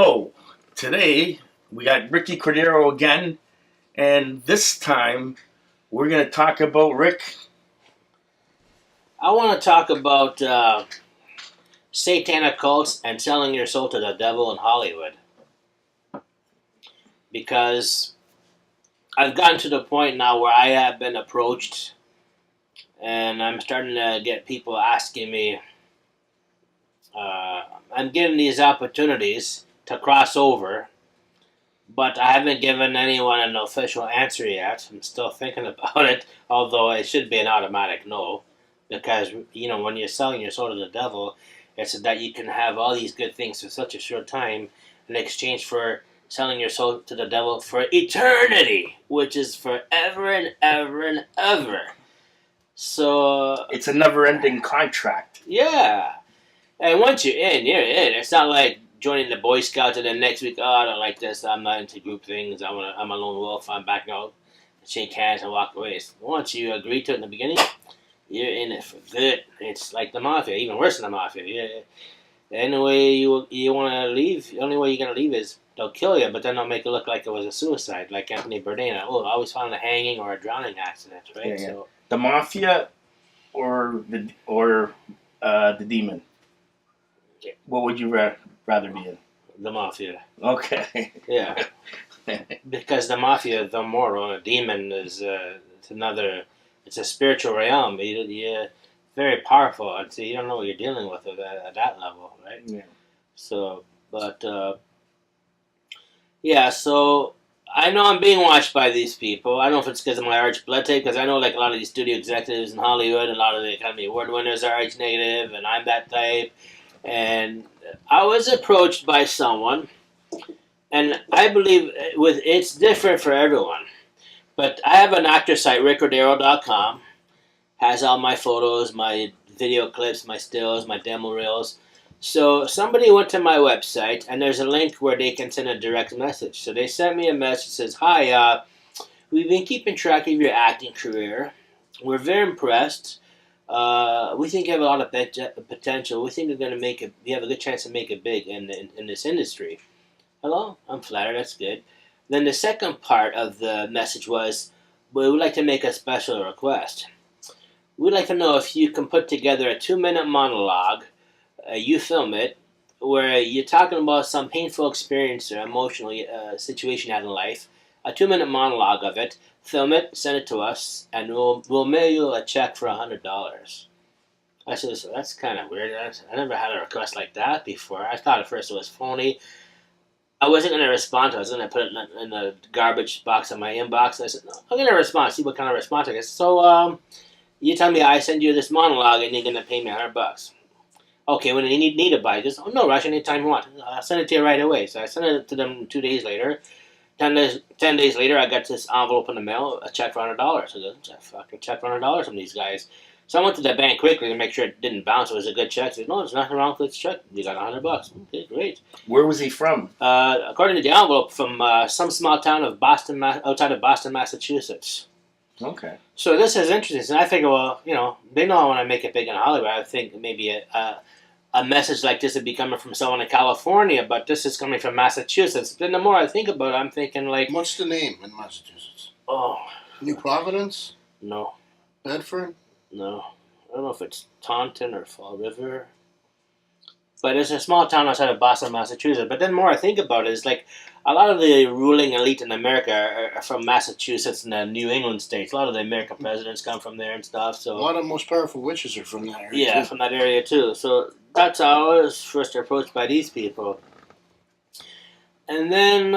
Hello. Today we got Ricky Cordiero again, and this time we're going to talk about Rick. I want to talk about satanic cults and selling your soul to the devil in Hollywood. Because I've gotten to the point now where I have been approached and I'm starting to get people asking me, I'm getting these opportunities to cross over, but I haven't given anyone an official answer yet. I'm still thinking about it, although it should be an automatic no. Because, when you're selling your soul to the devil, it's that you can have all these good things for such a short time in exchange for selling your soul to the devil for eternity, which is forever and ever and ever. So It's a never-ending contract. yeah. And once you're in, you're in. It's not like joining the Boy Scouts and then next week, I don't like this, I'm not into group things, I'm a lone wolf, I'm backing out, shake hands and walk away. Once you agree to it in the beginning, you're in it for good. It's like the mafia, even worse than the mafia. Yeah. The only way you want to leave, the only way you're going to leave is they'll kill you, but then they'll make it look like it was a suicide, like Anthony Bourdain. Oh, I always found a hanging or a drowning accident, right? Yeah. So the mafia or the demon? What would you rather be in? The mafia. Okay. Yeah. Because the mafia, the moral, the demon is it's a spiritual realm. You're very powerful, and so you don't know what you're dealing with at that level, right? Yeah. So, but, yeah, so I know I'm being watched by these people. I don't know if it's because of my arch blood type, because I know like a lot of these studio executives in Hollywood, and a lot of the Academy Award winners are arch negative, and I'm that type. And I was approached by someone, and I believe it's different for everyone. But I have an actor site, rickcordero.com, has all my photos, my video clips, my stills, my demo reels. So somebody went to my website, and there's a link where they can send a direct message. So they sent me a message that says, "Hi, we've been keeping track of your acting career. We're very impressed. We think you have a lot of potential. We think you're going to you have a good chance to make it big in this industry." Hello, I'm flattered. That's good. Then the second part of the message was, we would like to make a special request. We'd like to know if you can put together a 2-minute monologue, you film it, where you're talking about some painful experience or emotional situation you had in life, a 2-minute monologue of it, film it, send it to us, and we'll mail you a check for $100. I said, so that's kind of weird. I never had a request like that before. I thought at first it was phony. I wasn't going to respond to it. I was going to put it in the garbage box in my inbox. I said, no, I'm going to respond, see what kind of response I get. So, you tell me I send you this monologue and you're going to pay me $100. Okay, when you need it by, just, no rush, anytime you want. I'll send it to you right away. So I sent it to them 2 days later. 10 days later, I got this envelope in the mail, a check for $100. I go, it's a fucking check for $100 from these guys. So I went to the bank quickly to make sure it didn't bounce. It was a good check. I said, no, there's nothing wrong with this check. You got $100. Okay, great. Where was he from? According to the envelope, from some small town of Boston, outside of Boston, Massachusetts. Okay. So this is interesting. And I figure, well, they know I want to make it big in Hollywood. I think maybe a message like this would be coming from someone in California, but this is coming from Massachusetts. Then the more I think about it, I'm thinking like... What's the name in Massachusetts? Oh. New Providence? No. Bedford? No. I don't know if it's Taunton or Fall River. But it's a small town outside of Boston, Massachusetts. But then the more I think about it, it's like a lot of the ruling elite in America are from Massachusetts and the New England states. A lot of the American presidents come from there and stuff. So a lot of the most powerful witches are from that area. Yeah, from that area too. So that's how I was first approached by these people. And then,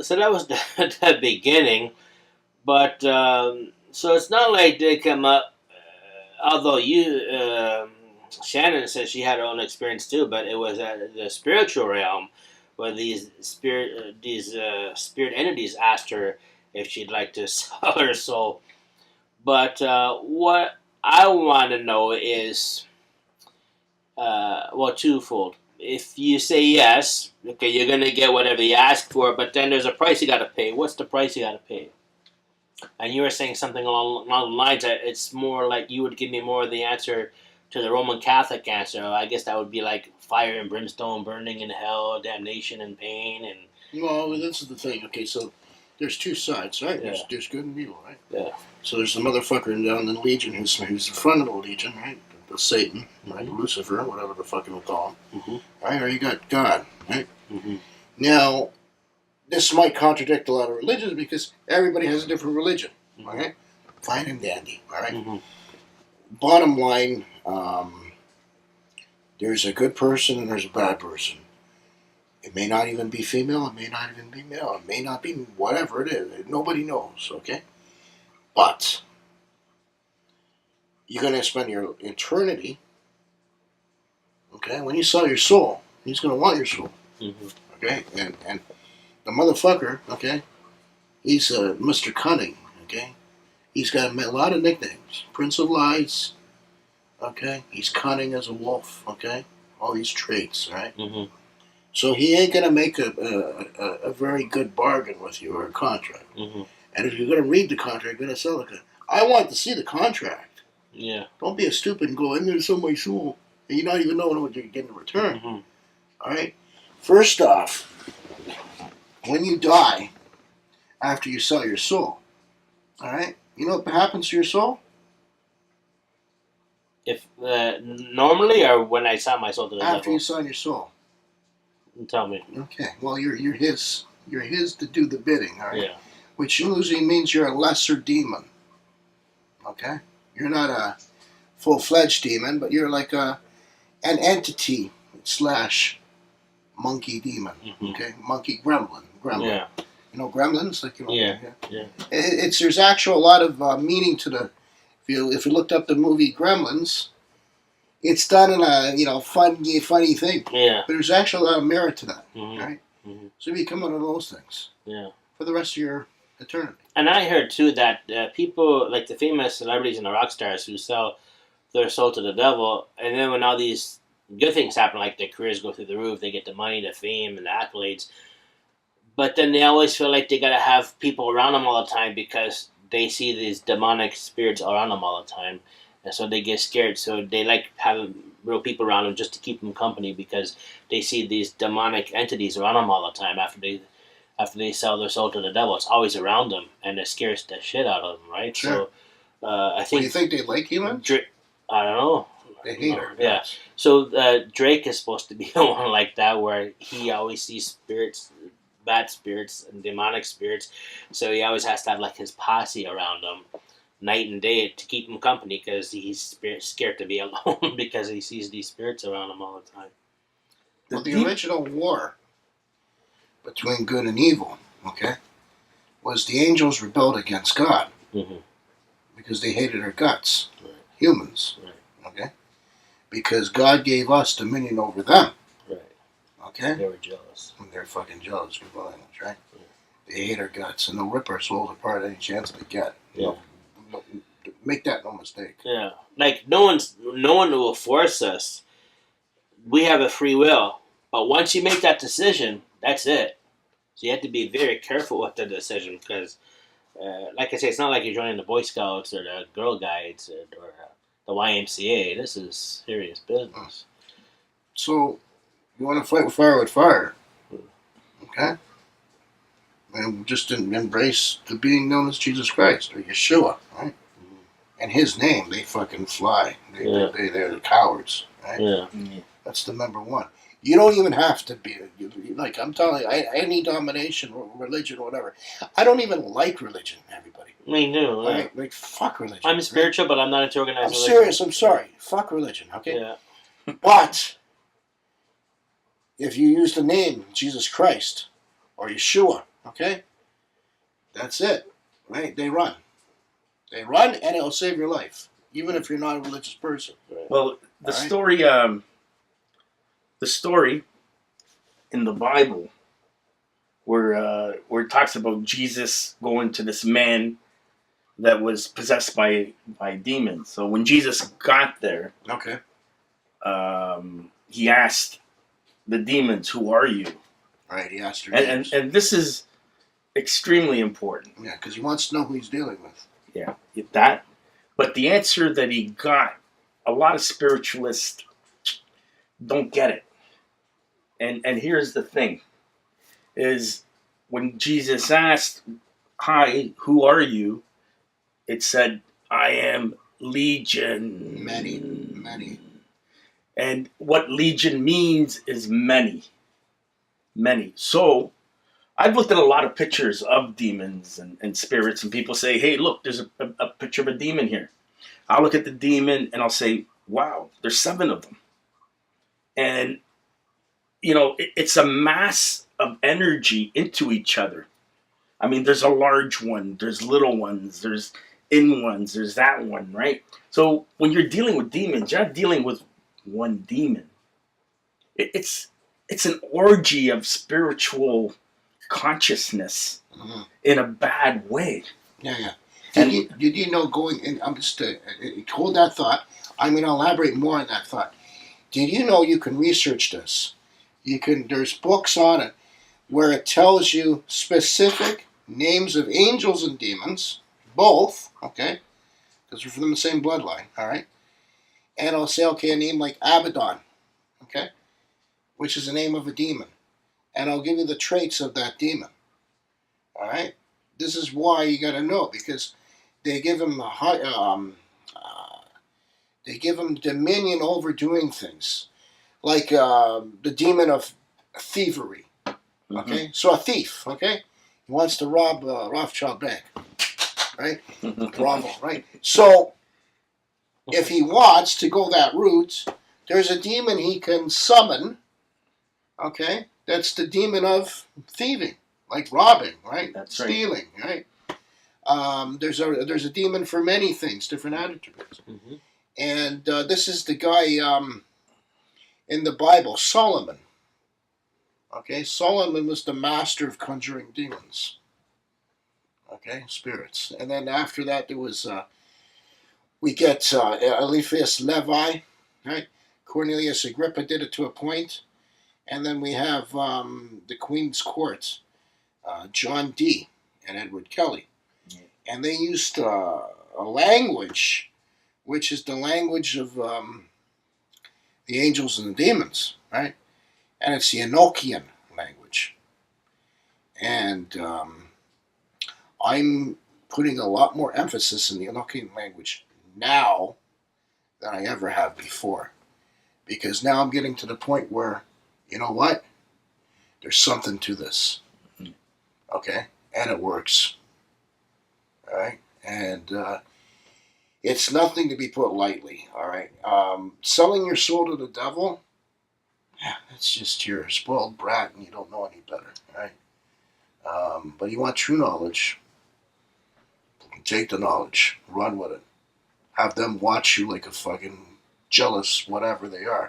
so that was the beginning. But, so it's not like they come up, although Shannon says she had her own experience too, but it was the spiritual realm where these spirit entities asked her if she'd like to sell her soul. But what I want to know is, twofold. If you say yes, okay, you're going to get whatever you ask for, but then there's a price you got to pay. What's the price you got to pay? And you were saying something along the lines that it's more like you would give me more of the answer to the Roman Catholic answer, I guess that would be like fire and brimstone, burning in hell, damnation and pain, and Well, this is the thing. Okay, so there's two sides, right? Yeah. There's good and evil, right? Yeah. So there's the motherfucker down in the Legion who's the front of the Legion, right? The Satan, right? Lucifer, whatever the fuck we'll call him. Right? Or you got God, right? Now, this might contradict a lot of religions because everybody has a different religion, all right? Fine and dandy, all right? Bottom line, there's a good person and there's a bad person. It may not even be female, it may not even be male, it may not be whatever it is. Nobody knows, okay? But you're going to spend your eternity, okay? When you sell your soul, he's going to want your soul, okay? And the motherfucker, okay, he's Mr. Cunning, okay? He's got a lot of nicknames. Prince of Lies, okay? He's cunning as a wolf, okay? All these traits, right? So he ain't going to make a very good bargain with you or a contract. And if you're going to read the contract, you're going to sell it. I want to see the contract. Yeah. Don't be a stupid and go, I'm going to sell my soul. And you're not even knowing what you're getting in return. All right? First off, when you die, after you sell your soul, all right? You know what happens to your soul? If normally or when I sell my soul to the After devil? you sell your soul. Tell me. Okay. Well, you're his. You're his to do the bidding, all right? Yeah. Which usually means you're a lesser demon. Okay? You're not a full-fledged demon, but you're like an entity / monkey demon. Okay? Monkey gremlin. Yeah. You know gremlins? Like, you know, Yeah. There's actual a lot of meaning to the. If you looked up the movie Gremlins, it's done in a funny thing. Yeah. But there's actually a lot of merit to that, right? So you become one of those things. Yeah. For the rest of your eternity. And I heard too that people like the famous celebrities and the rock stars who sell their soul to the devil, and then when all these good things happen, like their careers go through the roof, they get the money, the fame, and the accolades. But then they always feel like they gotta have people around them all the time because they see these demonic spirits around them all the time, and so they get scared. So they like having real people around them just to keep them company because they see these demonic entities around them all the time. After they sell their soul to the devil, it's always around them, and it scares the shit out of them, right? Sure. So I think. Do you think they like humans? I don't know. They hate her. Yeah. So Drake is supposed to be one like that, where he always sees spirits, bad spirits, and demonic spirits. So he always has to have like his posse around him, night and day, to keep him company because he's scared to be alone because he sees these spirits around him all the time. Well, the original war between good and evil, okay, was the angels rebelled against God because they hated our guts, humans, okay, because God gave us dominion over them, okay. They were jealous. And they're fucking jealous, rebellious, right? They hate our guts and they'll rip our souls apart any chance they get. Yeah. Make that no mistake. Yeah. Like no one will force us. We have a free will, but once you make that decision, that's it. So you have to be very careful with the decision because, like I say, it's not like you're joining the Boy Scouts or the Girl Guides or the YMCA. This is serious business. So, you want to fight fire with fire, okay? And just embrace the being known as Jesus Christ or Yeshua, right? And his name, they fucking fly. They're the cowards, right? Yeah. That's the number one. You don't even have to be, like I'm telling you, any domination, religion, or whatever. I don't even like religion, everybody. Me too. Yeah. Right? Like, fuck religion. I'm spiritual, but I'm not into organized I'm religion. serious, I'm sorry. Fuck religion, okay? Yeah. But, if you use the name Jesus Christ or Yeshua, okay? That's it, right? They run. They run, and it'll save your life, even if you're not a religious person. Well, the story in the Bible where it talks about Jesus going to this man that was possessed by demons. So when Jesus got there, Okay. He asked the demons, "Who are you?" All right, he asked her. And this is extremely important. Yeah, because he wants to know who he's dealing with. Yeah, that. But the answer that he got a lot of spiritualists don't get it. And here's the thing, is when Jesus asked, "Hi, who are you?" It said, "I am Legion." Many. And what Legion means is many. Many. So I've looked at a lot of pictures of demons and spirits, and people say, "Hey, look, there's a picture of a demon here." I'll look at the demon and I'll say, "Wow, there's 7 of them." And, it's a mass of energy into each other. I mean, there's a large one, there's little ones, there's in ones, there's that one, right? So when you're dealing with demons, you're not dealing with one demon. It's an orgy of spiritual consciousness in a bad way. Yeah. Did you know going in? I'm just hold that thought. I'm going to elaborate more on that thought. Did you know you can research this? There's books on it where it tells you specific names of angels and demons, both, okay, because we're from the same bloodline, all right. And I'll say, okay, a name like Abaddon, okay, which is the name of a demon, and I'll give you the traits of that demon. All right, this is why you got to know, because they give him dominion over doing things, like the demon of thievery. Okay, so a thief. Okay, he wants to rob Rothschild Bank, right? Bravo, right? So if he wants to go that route, there's a demon he can summon. Okay, that's the demon of thieving, like robbing, right? That's stealing, right? There's a demon for many things, different attributes. Mm-hmm. And this is the guy in the Bible, Solomon. Okay, Solomon was the master of conjuring demons. Okay, spirits. And then after that, there was we get Eliphas Levi, right? Cornelius Agrippa did it to a point, and then we have the Queen's Court, John Dee and Edward Kelly, and they used a language which is the language of the angels and the demons, right? And it's the Enochian language. And I'm putting a lot more emphasis in the Enochian language now than I ever have before. Because now I'm getting to the point where, you know what? There's something to this. Okay? And it works. All right? And it's nothing to be put lightly. All right? Selling your soul to the devil, that's just you're a spoiled brat and you don't know any better, right? But you want true knowledge, take the knowledge, run with it. Have them watch you like a fucking jealous whatever they are,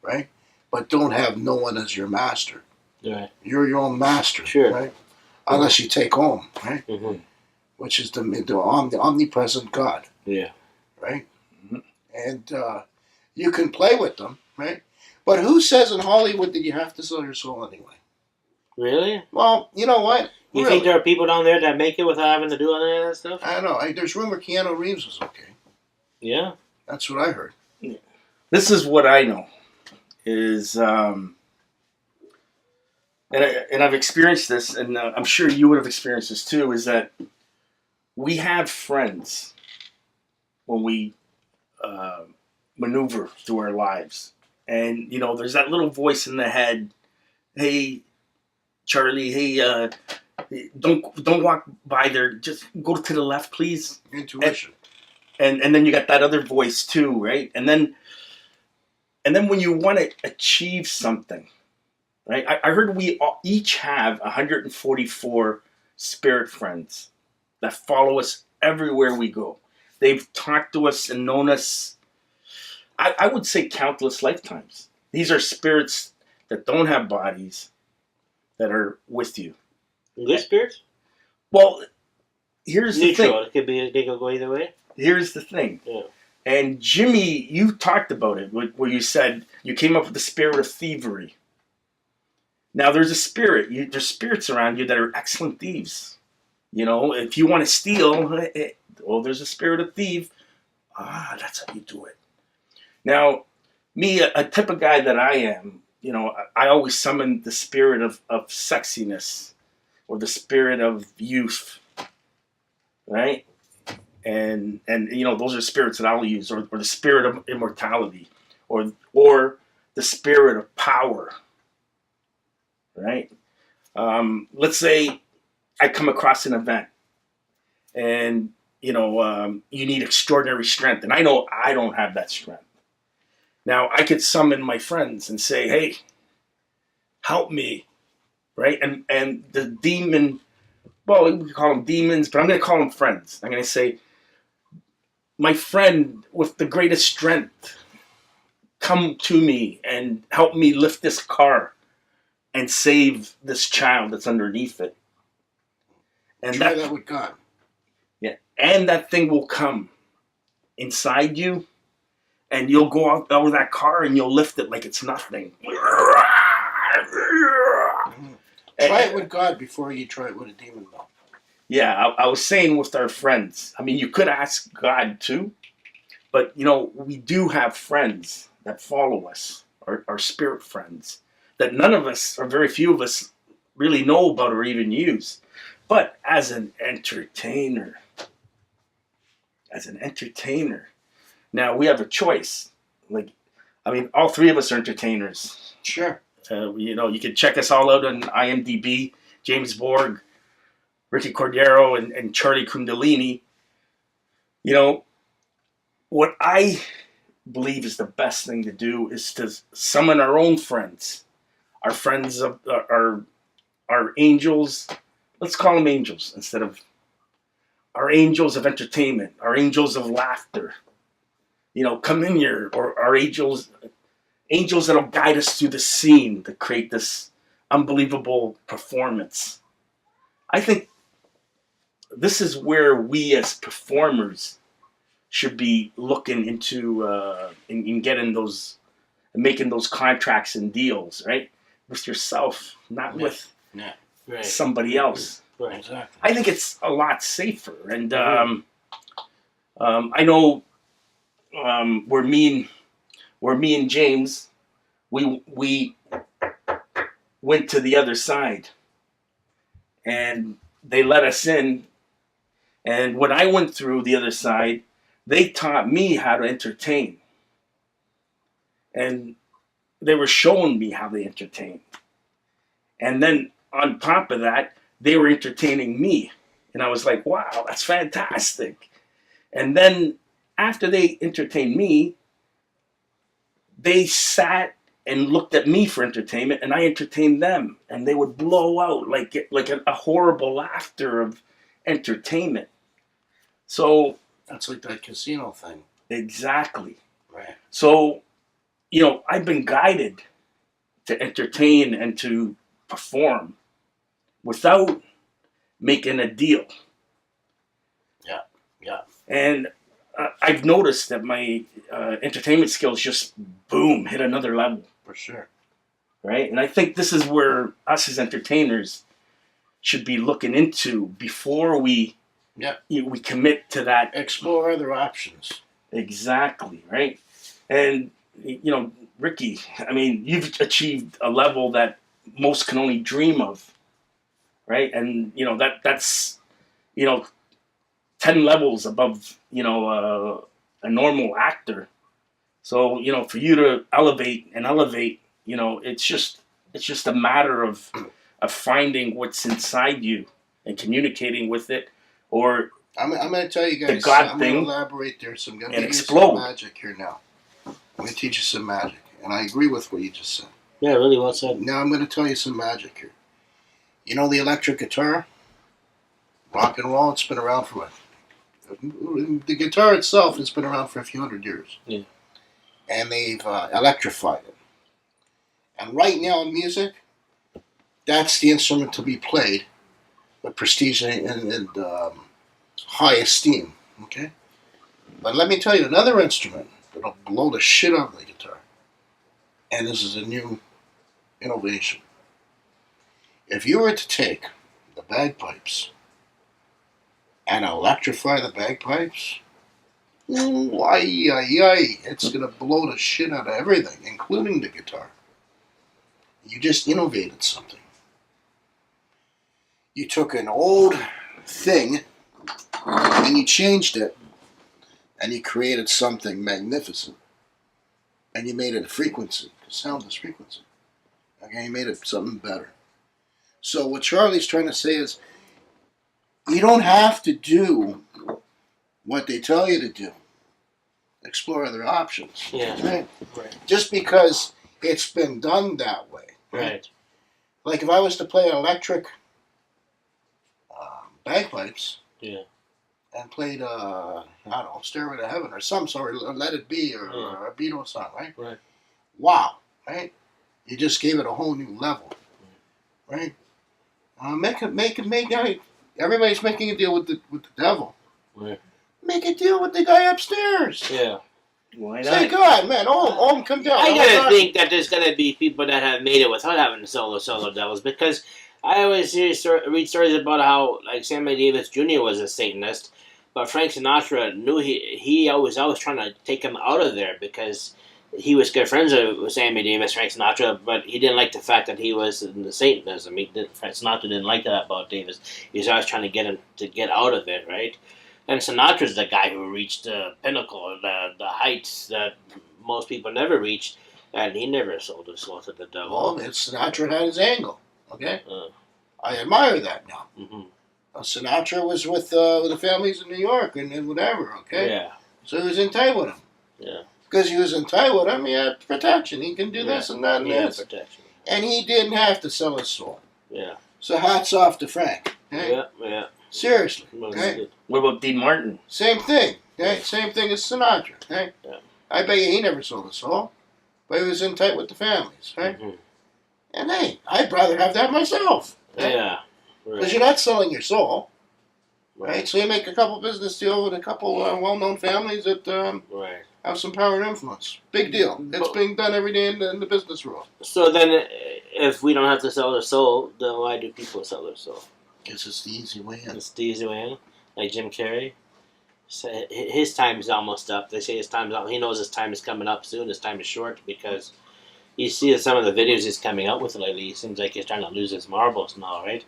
right? But don't have no one as your master. Right. You're your own master, sure, right? Unless you take home, right? Which is the omnipresent God. Yeah. Right? And you can play with them, right? But who says in Hollywood that you have to sell your soul anyway? Really? Well, you know what? You think there are people down there that make it without having to do any of that stuff? I don't know. There's rumor Keanu Reeves was okay. Yeah. That's what I heard. Yeah. This is what I know is, and I've experienced this, and I'm sure you would have experienced this too, is that we have friends when we maneuver through our lives. And, there's that little voice in the head, "Hey, Charlie, hey, don't walk by there. Just go to the left, please." Intuition. And then you got that other voice too, right? And then when you want to achieve something, right? I heard we each have 144 spirit friends that follow us everywhere we go. They've talked to us and known us, I would say, countless lifetimes. These are spirits that don't have bodies that are with you. Good spirits? Well, here's the thing. Neutral. It could be, they could go either way. Here's the thing. Yeah. And Jimmy, you talked about it, where you said you came up with the spirit of thievery. Now, there's a spirit. There's spirits around you that are excellent thieves. If you want to steal, there's a spirit of thief. That's how you do it. Now, me, a type of guy that I am, I always summon the spirit of sexiness or the spirit of youth, right? And those are spirits that I'll use, or the spirit of immortality, or the spirit of power, right? Let's say I come across an event, and you need extraordinary strength, and I know I don't have that strength. Now I could summon my friends and say, "Hey, help me," right? And the demon, well, we can call them demons, but I'm going to call them friends. I'm going to say, my friend with the greatest strength, come to me and help me lift this car and save this child that's underneath it. And try that with God. Yeah, and that thing will come inside you, and you'll go out of that car and you'll lift it like it's nothing. Try it with God before you try it with a demon, though. Yeah, I was saying with our friends. I mean, you could ask God too, but we do have friends that follow us, our spirit friends, that none of us, or very few of us, really know about or even use. But as an entertainer, now we have a choice. All three of us are entertainers. Sure. You can check us all out on IMDb, James Borg, Ricky Cordiero, and Charlie Kundallini. What I believe is the best thing to do is to summon our own friends, our friends of our angels. Let's call them angels instead of our angels of entertainment, our angels of laughter. Come in here, or our angels that'll guide us through the scene to create this unbelievable performance. I think this is where we as performers should be looking into and getting those, and making those contracts and deals, right? With yourself, not with somebody else. Right, exactly. I think it's a lot safer. And I know where me and James, we went to the other side, and they let us in. And when I went through the other side, they taught me how to entertain. And they were showing me how they entertain. And then on top of that, they were entertaining me. And I was like, wow, that's fantastic. And then after they entertained me, they sat and looked at me for entertainment, and I entertained them. And they would blow out like a horrible laughter of entertainment. So that's like that casino thing. Exactly. Right. So, I've been guided to entertain and to perform without making a deal. Yeah. And I've noticed that my entertainment skills just, boom, hit another level. For sure. Right? And I think this is where us as entertainers should be looking into before we commit to that. Explore other options. Exactly, right? And, Ricky, I mean, you've achieved a level that most can only dream of, right? And, that's 10 levels above, a normal actor. So, for you to elevate, it's just a matter of finding what's inside you and communicating with it, or I'm going to tell you guys, the God I'm thing, going to elaborate there. So I'm going to give you explode. some magic here now. I'm going to teach you some magic. And I agree with what you just said. Yeah, really well said. Now I'm going to tell you some magic here. You know the electric guitar? Rock and roll, it's been around for what? The guitar itself has been around for a few hundred years. Yeah. And they've electrified it. And right now in music, that's the instrument to be played with prestige and high esteem. Okay? But let me tell you another instrument that'll blow the shit out of the guitar. And this is a new innovation. If you were to take the bagpipes and electrify the bagpipes, Ooh, ay, ay, ay. It's going to blow the shit out of everything, including the guitar. You just innovated something. You took an old thing and you changed it and you created something magnificent. And you made it a frequency. Sound is frequency. Okay, you made it something better. So what Charlie's trying to say is, you don't have to do what they tell you to do. Explore other options. Yeah. Right? Right. Just because it's been done that way. Right. Like if I was to play electric bagpipes. Yeah. And played, I don't know, Stairway to Heaven or some sort, or Let It Be, or a Beatles song, right? Right. Wow, right? You just gave it a whole new level, right? Make it. Everybody's making a deal with the devil. Right. Make a deal with the guy upstairs. Yeah. Why not? Say, God, man, come down. I gotta think that there's gonna be people that have made it without having solo devils, because I always read stories about how, like, Sammy Davis Jr. was a Satanist, but Frank Sinatra knew he was always trying to take him out of there, because he was good friends with Sammy Davis, Frank Sinatra, but he didn't like the fact that he was in the Satanism. Frank Sinatra didn't like that about Davis. He was always trying to get him to get out of it, right? And Sinatra's the guy who reached the pinnacle, the heights that most people never reached, and he never sold his soul to the devil. Well, Sinatra had his angle, okay? I admire that now. Mm-hmm. Sinatra was with the families in New York and whatever, okay? Yeah. So he was in tight with them. Yeah. Because he was in tight with him, he had protection. He can do this and that and this. Protection. And he didn't have to sell his soul. Yeah. So hats off to Frank. Okay? Yeah. Seriously. Well, Okay? What about Dean Martin? Same thing. Okay? Same thing as Sinatra. Okay? Yeah. I bet you he never sold his soul. But he was in tight with the families. Right? Mm-hmm. And hey, I'd rather have that myself. Okay? Yeah. Because Right. you're not selling your soul. Right. Right? So you make a couple business deals with a couple well-known families that Right. have some power and influence. Big deal. It's being done every day in the business world. So then, if we don't have to sell their soul, then why do people sell their soul? Because it's the easy way in. It's the easy way in, like Jim Carrey. So his time is almost up. They say his time's up. He knows his time is coming up soon. His time is short, because you see some of the videos he's coming out with lately. He seems like he's trying to lose his marbles now, right?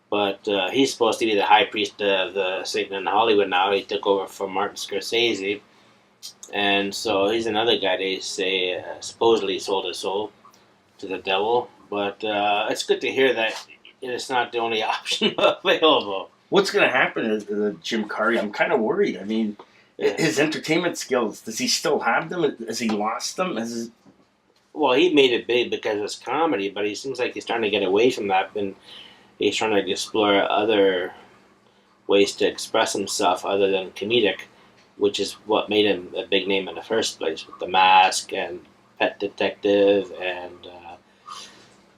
But he's supposed to be the high priest of the Satan in Hollywood now. He took over from Martin Scorsese. And so he's another guy they say supposedly sold his soul to the devil. But it's good to hear that it's not the only option available. What's going to happen to Jim Carrey? I'm kind of worried. I mean, his entertainment skills, does he still have them? Has he lost them? Well, he made it big because of his comedy, but he seems like he's trying to get away from that, and he's trying to explore other ways to express himself other than comedic, which is what made him a big name in the first place, with The Mask and Pet Detective and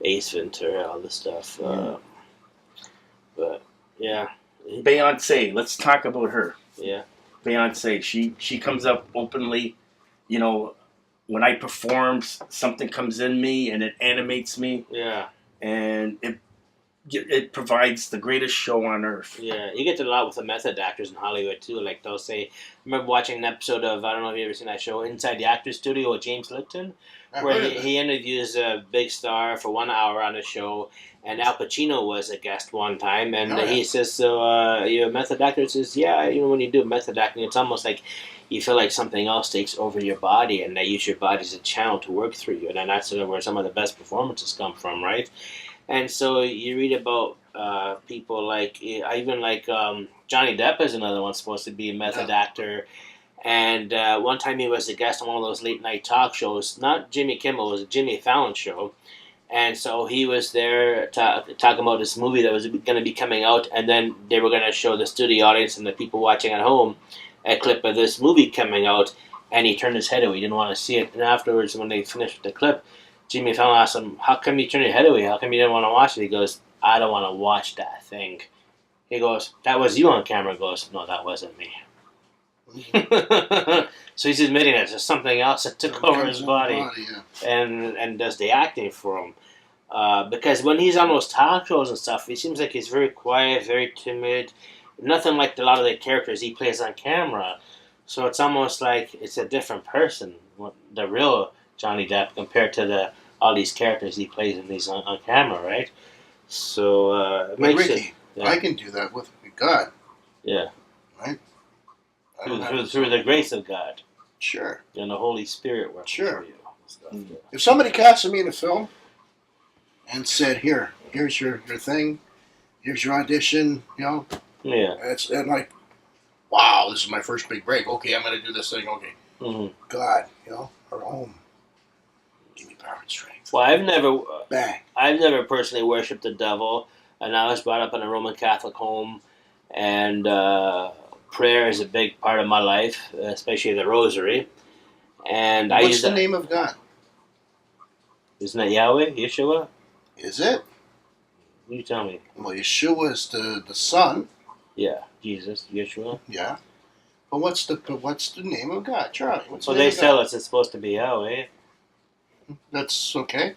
Ace Ventura, all this stuff. But yeah, Beyonce, let's talk about her. Yeah, Beyonce, she comes up openly, you know, when I perform, something comes in me and it animates me. Yeah, and it provides the greatest show on earth. Yeah, you get to a lot with the method actors in Hollywood too. Like they'll say, I remember watching an episode of, I don't know if you've ever seen that show, Inside the Actors Studio with James Lipton, where he interviews a big star for 1 hour on a show, and Al Pacino was a guest one time, and he says, so you're a method actor? He says, yeah, you know, when you do method acting, it's almost like you feel like something else takes over your body, and they use your body as a channel to work through you, and then that's sort of where some of the best performances come from, right? And so you read about people like, even like Johnny Depp is another one supposed to be a method actor. And one time he was a guest on one of those late night talk shows, not Jimmy Kimmel, it was a Jimmy Fallon show. And so he was there talking about this movie that was going to be coming out, and then they were going to show the studio audience and the people watching at home a clip of this movie coming out, and he turned his head away. He didn't want to see it. And afterwards, when they finished the clip, Jimmy Fallon asked him, how come you turned your head away? How come you didn't want to watch it? He goes, I don't want to watch that thing. He goes, that was you on camera. He goes, no, that wasn't me. So he's admitting that there's something else that took over his body and does the acting for him. Because when he's on those talk shows and stuff, he seems like he's very quiet, very timid. Nothing like a lot of the characters he plays on camera. So it's almost like it's a different person, the real Johnny Depp, compared to all these characters he plays in these on camera, right? So it But makes Ricky, yeah. I can do that with God. Yeah. Right? I don't have Through the grace of God. Sure. And the Holy Spirit working Sure. for you. Stuff, yeah. If somebody casted me in a film and said, here's your thing, here's your audition, Yeah. and like, wow, this is my first big break. Okay, I'm going to do this thing. Okay. Mm-hmm. God, or home. Give me power and strength. Well, Bang. I've never personally worshipped the devil, and I was brought up in a Roman Catholic home, and prayer is a big part of my life, especially the Rosary. And What's the name of God? Isn't that Yahweh, Yeshua? Is it? You tell me. Well, Yeshua is the Son. Yeah, Jesus, Yeshua. Yeah. But what's the name of God, Charlie? So they tell us it's supposed to be Yahweh. That's okay.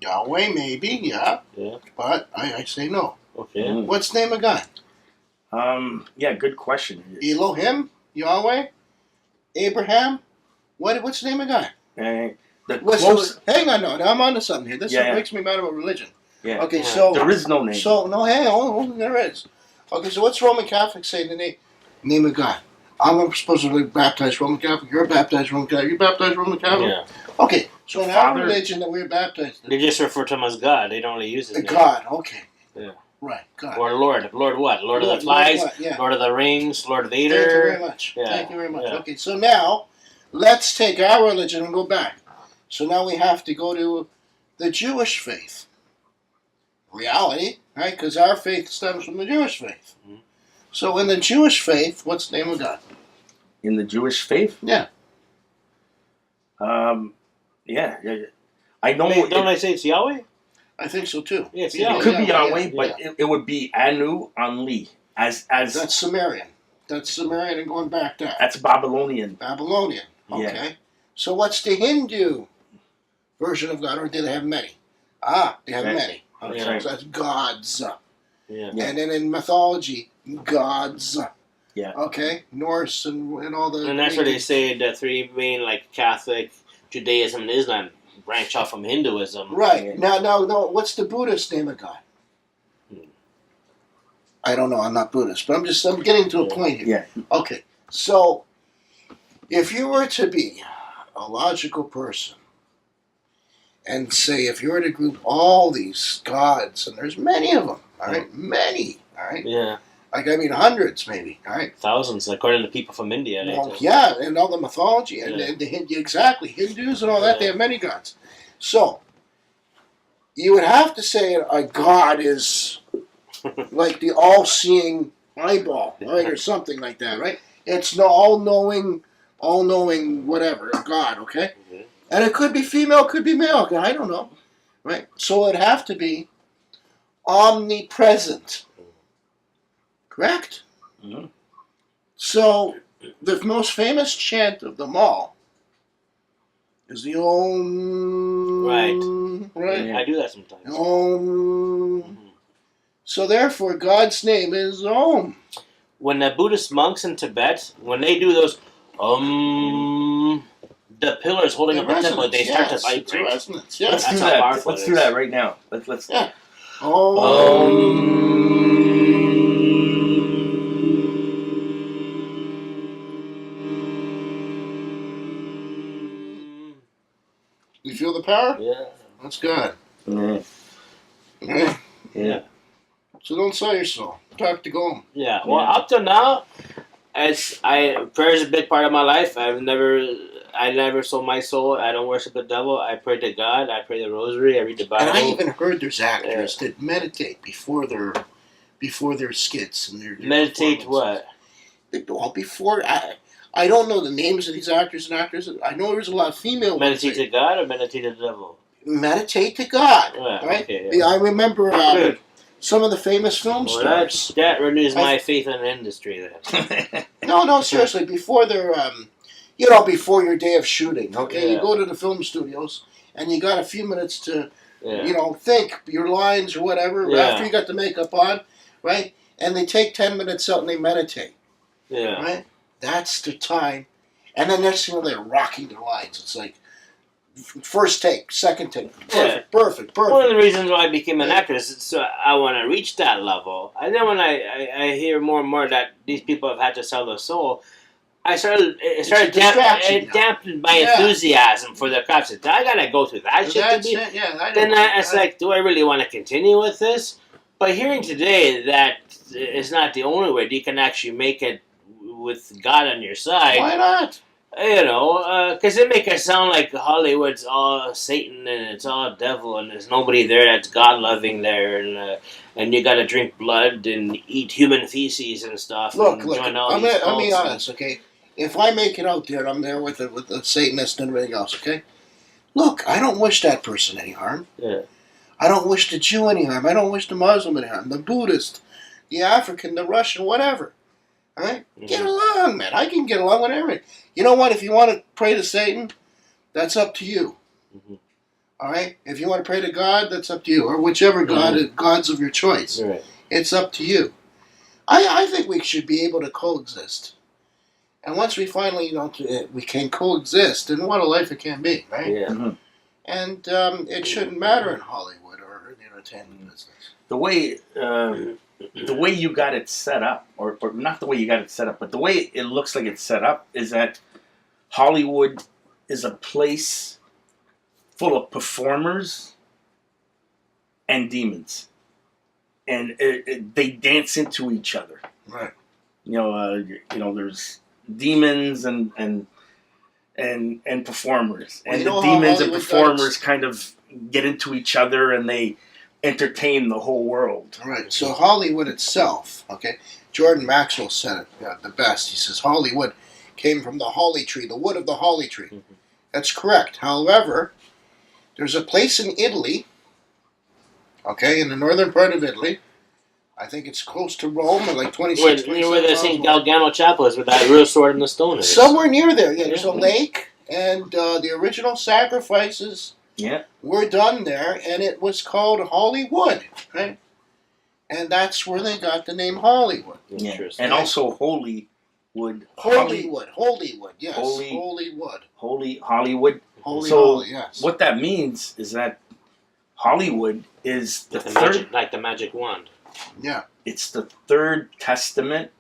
Yahweh, maybe, yeah. Yeah. But I say no. Okay. Mm. What's the name of God? Yeah, good question. Elohim, Yahweh, Abraham. What's the name of God? Hang on, no, I'm on to something here. This makes me mad about religion. Yeah. Okay, so there is no name. So no, hang on, there is. Okay, so what's Roman Catholics say the name of God? I'm supposed to be baptized Roman Catholic. You're a baptized Roman Catholic. You're baptized Roman Catholic. Yeah. Okay, so in our religion that we're baptized in, they just refer to him as God. They don't really use his name. God. Okay. Yeah. Right. God. Or Lord. Lord what? Lord of the Flies. Lord of the Rings. Lord Vader. Thank you very much. Yeah. Thank you very much. Yeah. Okay, so now let's take our religion and go back. So now we have to go to the Jewish faith. Reality, right? Because our faith stems from the Jewish faith. Mm-hmm. So in the Jewish faith, what's the name of God? In the Jewish faith? Yeah. Yeah. I know. Don't I say it's Yahweh? I think so too. Yeah, it's It could be Yahweh, but it would be Anu, Anli. As that's Sumerian. That's Sumerian and going back there. That's Babylonian. Babylonian. Okay. Yeah. So what's the Hindu version of God, or do they have many? They have many. Okay. Right. So that's gods. Yeah. And then in mythology, gods. Yeah. Okay. Norse and all the. And that's where they say the three main, like Catholic, Judaism, and Islam branch off from Hinduism. Right. Now, what's the Buddhist name of God? I don't know. I'm not Buddhist, but I'm getting to a point here. Yeah. Okay. So, if you were to be a logical person, and say if you were to group all these gods, and there's many of them, all right, many, all right, yeah, like hundreds, maybe, all right, thousands, according to people from India. Yeah, and all the mythology and the exactly Hindus and all that, they have many gods. So you would have to say a god is like the all-seeing eyeball, right, or something like that, right? It's the all-knowing, whatever, God, okay? Mm-hmm. And it could be female, could be male, I don't know, right? So it'd have to be omnipresent, correct? Mm-hmm. So the most famous chant of them all is the Om. Right. Yeah, I do that sometimes. Om. Mm-hmm. So therefore, God's name is Om. When the Buddhist monks in Tibet, when they do those the pillars holding up a temple, they start to vibrate. Resonance. Let's do that. Let's do that right now. Let's. Yeah. You feel the power? Yeah. That's good. Yeah. Yeah. So don't sell your soul. Talk to Gollum. Yeah. Well, up to now, prayer is a big part of my life. I never sold my soul. I don't worship the devil. I pray to God. I pray the Rosary. I read the Bible. And I even heard there's actors that meditate before their skits and their meditate what? Well, before I don't know the names of these actors and actresses. I know there's a lot of female. Meditate to God or meditate to the devil? Meditate to God. Yeah, right? Okay, yeah. I remember some of the famous film stars. That renews my faith in the industry. Then. No, seriously. Before their, before your day of shooting. Okay, you go to the film studios and you got a few minutes to, think your lines or whatever after you got the makeup on, right? And they take 10 minutes out and they meditate. Yeah. Right. That's the time. And then next thing you know, they're rocking their lines. It's like, first take, second take, perfect. One of the reasons why I became an actress is so I want to reach that level. And then when I hear more and more that these people have had to sell their soul, it started dampened my enthusiasm for the craft. I gotta go through that shit to be. It's like, do I really want to continue with this? But hearing today that it's not the only way, you can actually make it with God on your side. Why not? You know, because they make it sound like Hollywood's all Satan and it's all devil and there's nobody there that's God loving there, and you got to drink blood and eat human feces and stuff. Look, and join all I'm these gonna be cults honest, okay? If I make it out there, I'm there with the Satanist and everything else, okay? Look, I don't wish that person any harm. Yeah. I don't wish the Jew any harm. I don't wish the Muslim any harm. The Buddhist, the African, the Russian, whatever. All right? Mm-hmm. Get along, man. I can get along with everything. You know what? If you want to pray to Satan, that's up to you. Mm-hmm. All right? If you want to pray to God, that's up to you. Or whichever gods of your choice. Right. It's up to you. I think we should be able to coexist. And once we finally, we can coexist, then what a life it can be, right? Yeah. Mm-hmm. And it shouldn't matter in Hollywood or the entertainment business. The way you got it set up, or not the way you got it set up, but the way it looks like it's set up is that Hollywood is a place full of performers and demons, and they dance into each other. Right. There's demons and performers, and the demons Hollywood and performers kind of get into each other, and they entertain the whole world. Right. So Hollywood itself, okay. Jordan Maxwell said it the best. He says Hollywood came from the holly tree, the wood of the holly tree. Mm-hmm. That's correct. However, there's a place in Italy, okay, in the northern part of Italy. I think it's close to Rome, like 26. Where the St. Galgano Chapel is, with that real sword in the stone is. Somewhere near there, yeah. There's a lake, and the original sacrifices were done there, and it was called Hollywood, right? And that's where they got the name Hollywood. Interesting. And also Holywood. Hollywood, yes. Hollywood. Hollywood. Yes. What that means is that Hollywood is the third... Like the magic wand. Yeah. It's the third testament.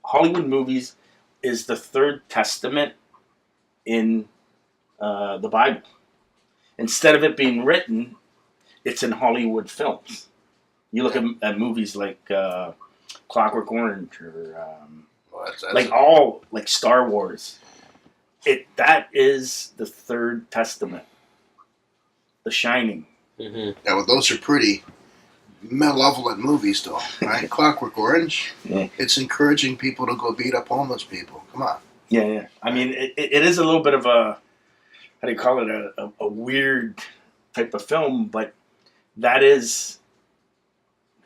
Hollywood movies is the third testament in the Bible. Instead of it being written, it's in Hollywood films. You look at movies like Clockwork Orange or like Star Wars. That is the third testament. The Shining. Mm-hmm. Yeah, well, those are pretty malevolent movies, though, right? Clockwork Orange. Yeah. It's encouraging people to go beat up homeless people. Come on. Yeah. I mean, it is a little bit of a, how do you call it, a weird type of film, but that is,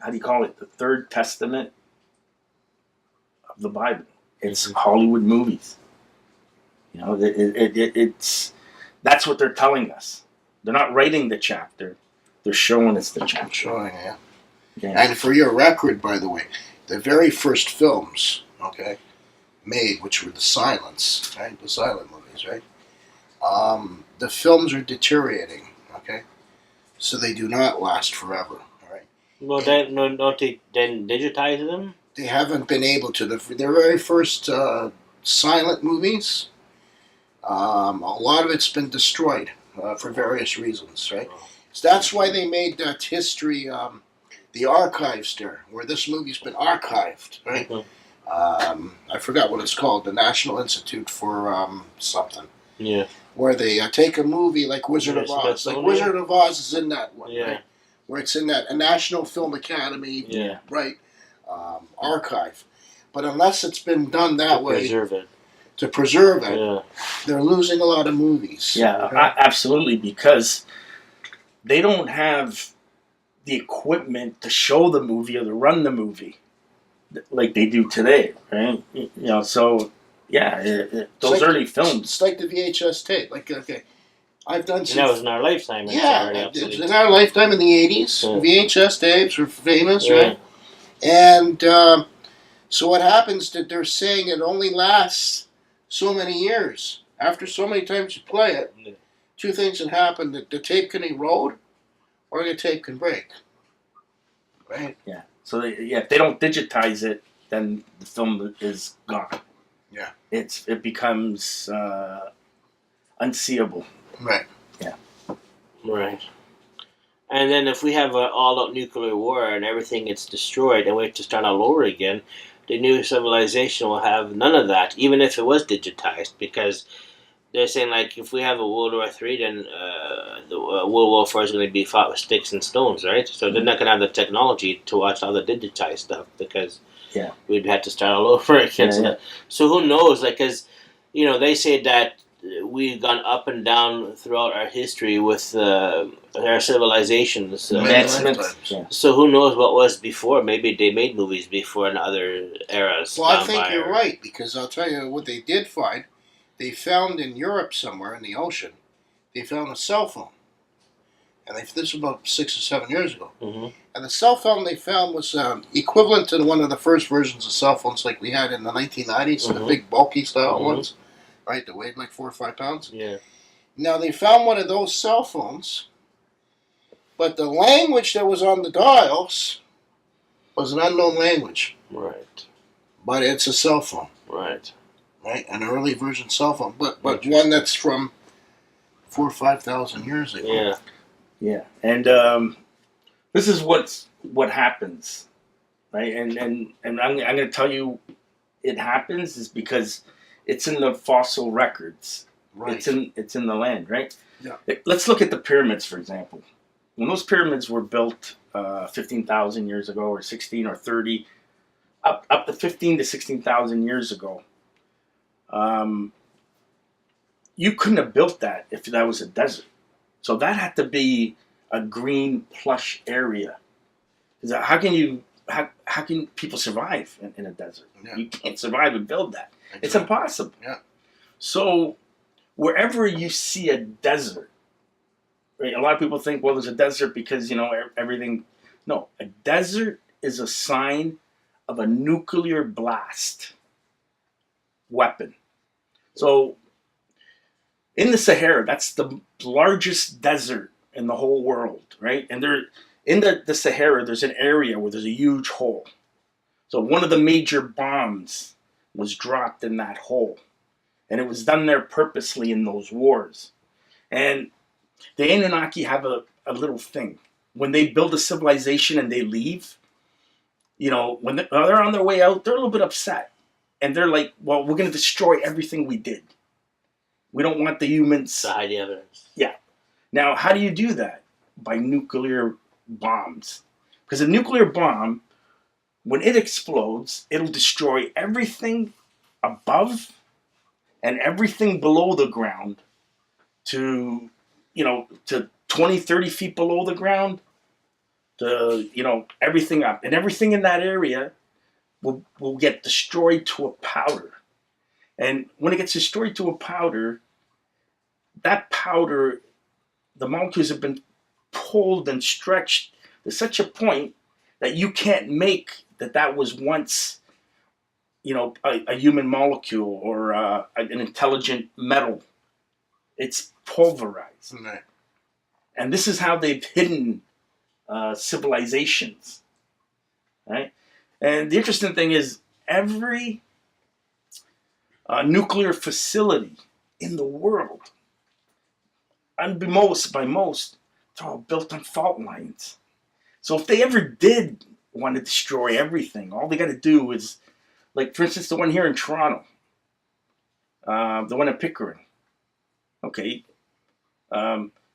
how do you call it, the third testament of the Bible. It's Hollywood movies. It's that's what they're telling us. They're not writing the chapter. They're showing us the chapter. Showing, yeah. And for your record, by the way, the very first films, okay, made, which were the silents, right? The silent movies, right? The films are deteriorating, okay? So they do not last forever, all right? Well, don't they then digitize them? They haven't been able to. Their very first silent movies, a lot of it's been destroyed for various reasons, right? So that's why they made that history, the archives there, where this movie's been archived, right? Mm-hmm. I forgot what it's called, the National Institute for something. Yeah. Where they take a movie like Wizard of Oz. Like Wizard of Oz is in that one, right? Where it's in that National Film Academy, right? Archive. But unless it's been done that way to preserve it, they're losing a lot of movies. Yeah, absolutely, because they don't have the equipment to show the movie or to run the movie like they do today, right? So those early films. It's like the VHS tape. Like, okay, I've done some. And that was in our lifetime. It's in our lifetime in the 80s. VHS tapes were famous, right? And So what happens that they're saying it only lasts so many years. After so many times you play it, two things can happen: that the tape can erode, or the tape can break. Right? Yeah. So if they don't digitize it, then the film is gone. Yeah. It becomes unseeable. Right. Yeah. Right. And then if we have an all-out nuclear war and everything gets destroyed and we have to start all over again, the new civilization will have none of that, even if it was digitized, because they're saying, like, if we have a World War III, then the World War IV is going to be fought with sticks and stones, right? So they're not going to have the technology to watch all the digitized stuff, because we'd have to start all over again. So who knows? Like, because, you know, they say that we've gone up and down throughout our history with our civilizations. Advancements. So who knows what was before? Maybe they made movies before in other eras. Well, I think you're right, because I'll tell you what they did find. They found in Europe somewhere in the ocean, they found a cell phone. And this was about 6 or 7 years ago. Mm-hmm. And the cell phone they found was equivalent to one of the first versions of cell phones like we had in the 1990s, the big bulky style ones, right? That weighed like 4 or 5 pounds. Yeah. Now they found one of those cell phones, but the language that was on the dials was an unknown language. Right. But it's a cell phone. Right. Right? An early version cell phone, but one that's from 4,000 or 5,000 years ago. Yeah. Yeah. And this is what happens, right? And I'm going to tell you, it happens is because it's in the fossil records. Right. It's in the land, right? Yeah. Let's look at the pyramids, for example. When those pyramids were built 15,000 years ago, or 16 or 30, up to 15 to 16,000 years ago, you couldn't have built that if that was a desert. So that had to be a green, plush area. How can people survive in a desert? Yeah. You can't survive and build that. Exactly. It's impossible. Yeah. So wherever you see a desert, right? A lot of people think, well, there's a desert because, you know, everything. No, a desert is a sign of a nuclear blast weapon. So in the Sahara, that's the largest desert in the whole world, right? And in the Sahara, there's an area where there's a huge hole. So one of the major bombs was dropped in that hole. And it was done there purposely in those wars. And the Anunnaki have a little thing. When they build a civilization and they leave, you know, when they're on their way out, they're a little bit upset. And they're like, well, we're going to destroy everything we did. We don't want the humans. To hide the evidence. Yeah. Now, how do you do that? By nuclear bombs. Because a nuclear bomb, when it explodes, it'll destroy everything above and everything below the ground to 20, 30 feet below the ground, to, you know, everything up. And everything in that area will get destroyed to a powder. And when it gets destroyed to a powder, that powder, the molecules have been pulled and stretched to such a point that you can't make that was once, you know, a human molecule or an intelligent metal. It's pulverized. Right. And this is how they've hidden civilizations, right? And the interesting thing is every nuclear facility in the world, unbeknownst by most, they're all built on fault lines. So if they ever did want to destroy everything, all they got to do is, like, for instance, the one here in Toronto, the one in Pickering. Okay,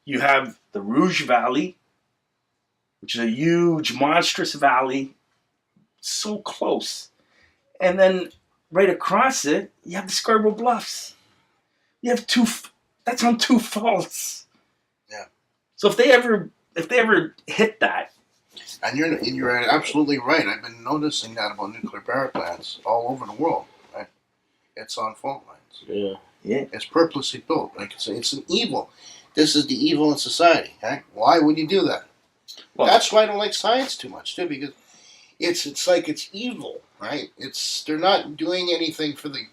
you have the Rouge Valley, which is a huge, monstrous valley, so close. And then right across it, you have the Scarborough Bluffs. You have that's on 2 faults. Yeah. So if they ever hit that. And you're absolutely right. I've been noticing that about nuclear power plants all over the world. Right? It's on fault lines. Yeah. Yeah. It's purposely built. Like it's an evil. This is the evil in society. Okay? Why would you do that? Well, that's why I don't like science too much too, because it's like it's evil. right? They're not doing anything for the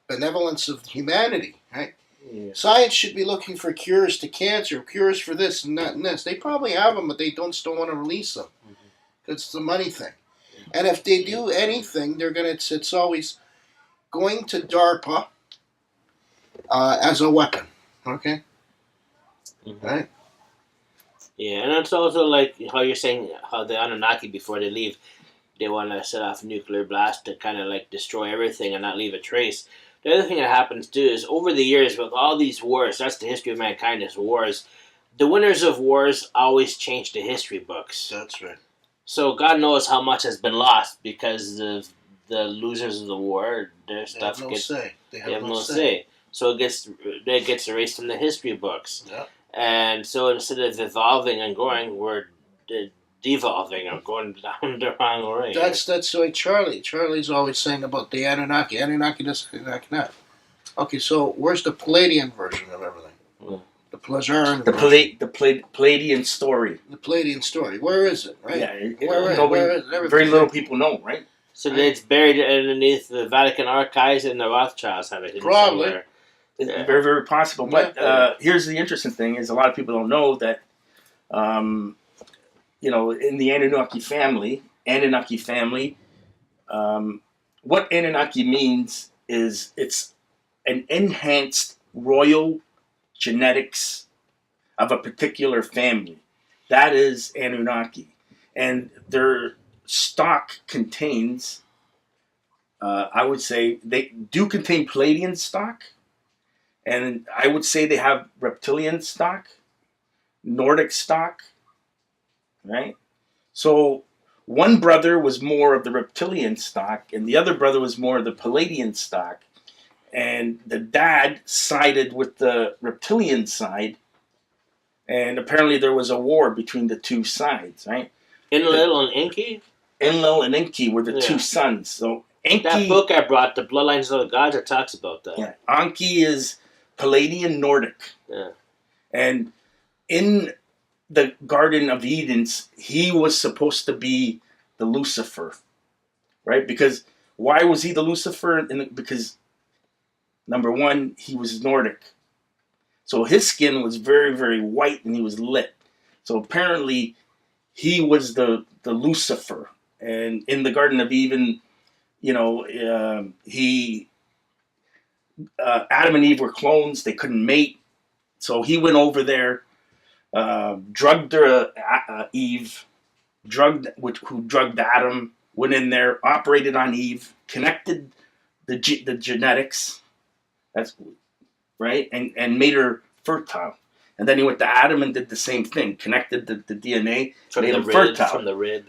benevolence of humanity, right? Yeah. Science should be looking for cures to cancer, cures for this and that and this. They probably have them, but they don't want to release them. It's the money thing. And if they do anything, it's always going to DARPA as a weapon. Okay? Right? Yeah, and it's also like how you're saying how the Anunnaki, before they leave, they want to set off a nuclear blast to kind of like destroy everything and not leave a trace. The other thing that happens too is over the years with all these wars, that's the history of mankind is wars. The winners of wars always change the history books. That's right. So God knows how much has been lost because of the losers of the war. Their stuff gets say. They have no say. So it gets erased from the history books. Yeah. And so instead of evolving and growing, we're devolving or going down the wrong way. That's why Charlie's always saying about the Anunnaki. Anunnaki this, Anunnaki that. Okay, so where's the Palladian version of everything? Yeah. The Plazaran The Palladian story. The Palladian story. Where is it, right? Yeah, where is it? Very little people know, right? So it's buried underneath the Vatican archives, and the Rothschilds have it hidden Probably. somewhere. It's Yeah. very, very possible. But here's the interesting thing: is a lot of people don't know that, in the Anunnaki family, what Anunnaki means is it's an enhanced royal genetics of a particular family. That is Anunnaki, and their stock contains. I would say they do contain Palladian stock. And I would say they have reptilian stock, Nordic stock, right? So one brother was more of the reptilian stock, and the other brother was more of the Palladian stock. And the dad sided with the reptilian side, and apparently there was a war between the two sides, right? Enlil and Enki? Enlil and Enki were the two sons. So Enki, that book I brought, The Bloodlines of the Gods, it talks about that. Yeah, Enki is Palladian Nordic. Yeah. And in the Garden of Edens, he was supposed to be the Lucifer, right? Because why was he the Lucifer? Because, number one, he was Nordic. So his skin was very, very white and he was lit. So apparently he was the Lucifer. And in the Garden of Eden, Adam and Eve were clones. They couldn't mate. So he went over there, drugged Eve, who drugged Adam, went in there, operated on Eve, connected the genetics, that's right, and made her fertile. And then he went to Adam and did the same thing, connected the DNA, made him fertile. From the rib.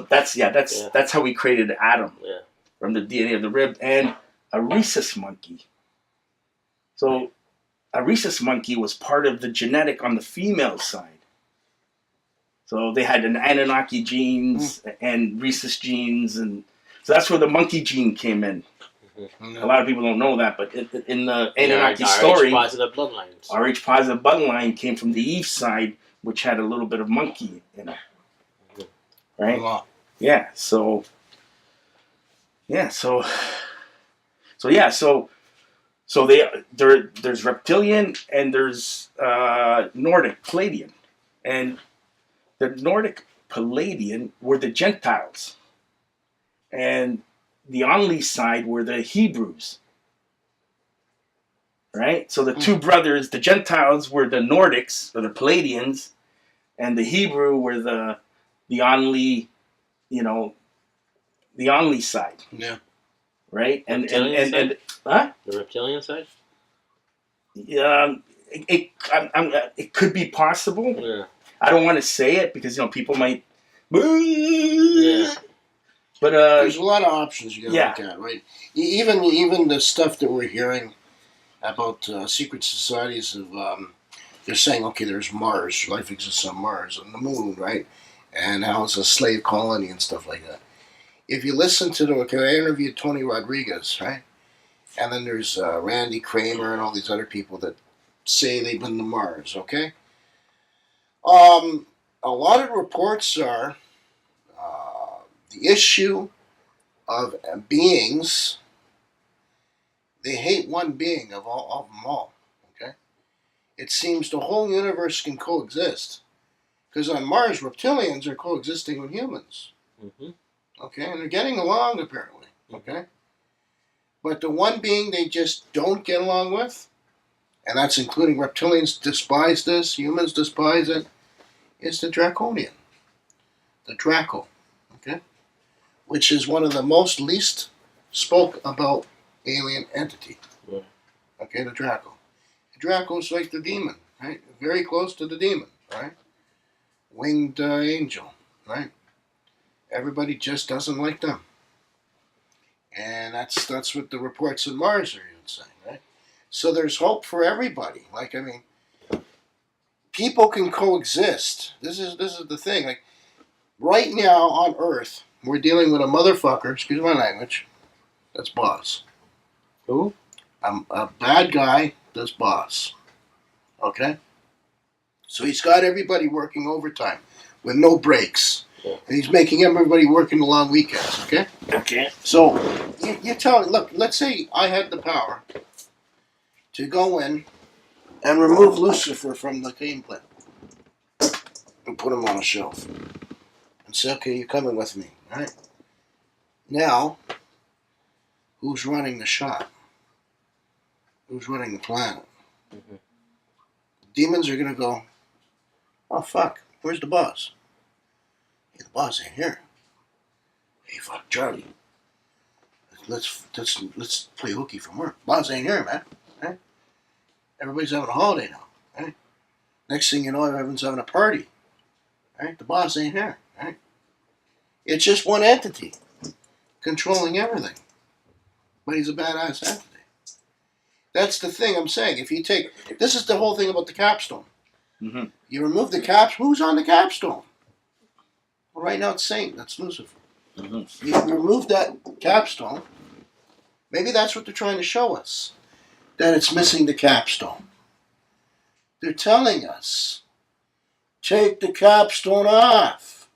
That's how we created Adam. Yeah. From the DNA of the rib, and a rhesus monkey. So a rhesus monkey was part of the genetic on the female side. So they had an Anunnaki genes and rhesus genes, and so that's where the monkey gene came in. Mm-hmm. A lot of people don't know that, but in the Anunnaki story, RH-positive bloodlines. RH-positive bloodline came from the Eve side, which had a little bit of monkey in it. Right? Wow. Yeah. So there's reptilian and there's Nordic Palladian, and the Nordic Palladian were the Gentiles, and the Only side were the Hebrews. Right, so the two brothers, the Gentiles were the Nordics or the Palladians, and the Hebrew were the Only, the Only side. Yeah. Right, and The reptilian side. It could be possible. Yeah. I don't want to say it because people might. Yeah. But there's a lot of options you got to look at, right? Even the stuff that we're hearing about secret societies of they're saying, okay, there's Mars, life exists on Mars, on the moon, right? And how it's a slave colony and stuff like that. If you listen to I interviewed Tony Rodriguez, right? And then there's Randy Kramer and all these other people that say they've been to Mars, okay? A lot of reports are the issue of beings. They hate one being of them all. Okay, it seems the whole universe can coexist, because on Mars, reptilians are coexisting with humans. Mm-hmm. Okay, and they're getting along apparently. Okay, but the one being they just don't get along with, and that's including reptilians despise this, humans despise it, is the Draconian, the Draco. Okay, which is one of the most least spoke about alien entity. Yeah. Okay, the Draco. The Draco's like the demon, right? Very close to the demon, right? Winged angel, right? Everybody just doesn't like them. And that's what the reports on Mars are even saying, right? So there's hope for everybody. Like, I mean, people can coexist. This is the thing. Like, right now on Earth, we're dealing with a motherfucker, excuse my language, that's boss. Who? A bad guy that's boss. Okay? So he's got everybody working overtime with no breaks. Yeah. And he's making everybody working the long weekends, okay? Okay. So you tell, look, let's say I had the power to go in and remove Lucifer from the game plan and put him on a shelf and say, okay, you're coming with me, right? Now, who's running the shop? Who's running the planet? Mm-hmm. Demons are going to go, oh, fuck, where's the boss? Hey, the boss ain't here. Hey, fuck, Charlie. Let's play hooky from work. Boss ain't here, man. Right? Everybody's having a holiday now. Right? Next thing you know, everyone's having a party. Right? The boss ain't here. Right? It's just one entity controlling everything. But he's a badass entity. That's the thing I'm saying. If you take, this is the whole thing about the capstone. Mm-hmm. You remove the who's on the capstone? Well, right now it's Saint. That's Lucifer. Mm-hmm. You remove that capstone. Maybe that's what they're trying to show us. That it's missing the capstone. They're telling us, take the capstone off.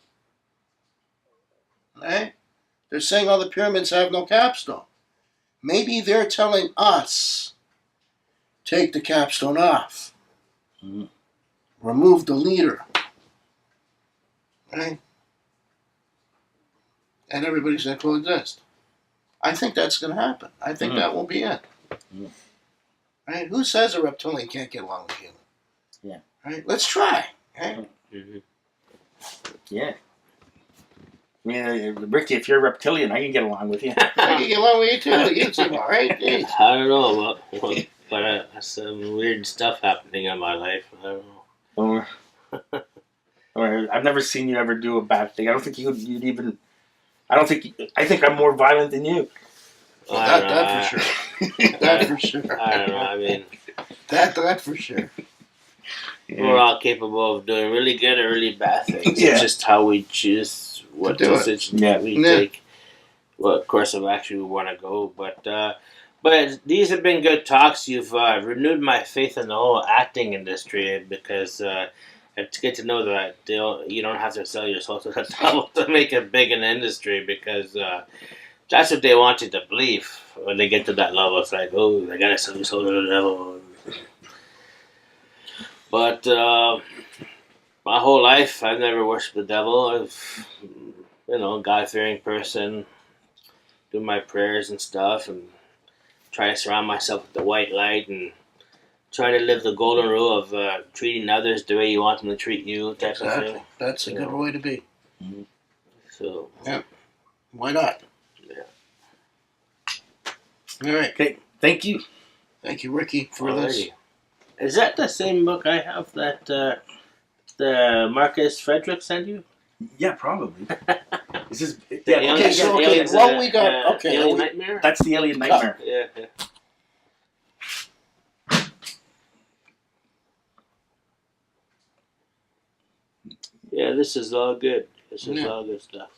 Right? They're saying all the pyramids have no capstone. Maybe they're telling us, take the capstone off. Mm-hmm. Remove the leader. Right? And everybody's going to coexist. I think that's going to happen. I think that will be it. Mm-hmm. Right? Who says a reptilian can't get along with human? Yeah. Right? Let's try. Right? Mm-hmm. Yeah. I mean, Ricky, if you're a reptilian, I can get along with you. I can get along with you too. You seem all right. Jeez. I don't know, but some weird stuff happening in my life. I don't know. Or I've never seen you ever do a bad thing. I don't think you'd even. I think I'm more violent than you. Well, that for sure. That for sure. I don't know. I mean, that for sure. Yeah. We're all capable of doing really good or really bad things. Yeah. It's just how we choose what decisions we take, what course of action we want to go. But these have been good talks. You've renewed my faith in the whole acting industry, because it's good to know that you don't have to sell your soul to the devil to make it big in the industry, because that's what they want you to believe when they get to that level. It's like, oh, they gotta sell your soul to the devil. But my whole life, I've never worshipped the devil. I've, God-fearing person, do my prayers and stuff, and try to surround myself with the white light, and try to live the golden rule of treating others the way you want them to treat you, type of thing. That's a good way to be. Mm-hmm. So, yeah, why not? Yeah. All right. Okay. Thank you. Thank you, Ricky, for this. Is that the same book I have that the Marcus Frederick sent you? Yeah, probably. This is What we got? Okay, Alien Nightmare. That's the Alien Nightmare. Yeah. Yeah, this is all good. This is all good stuff.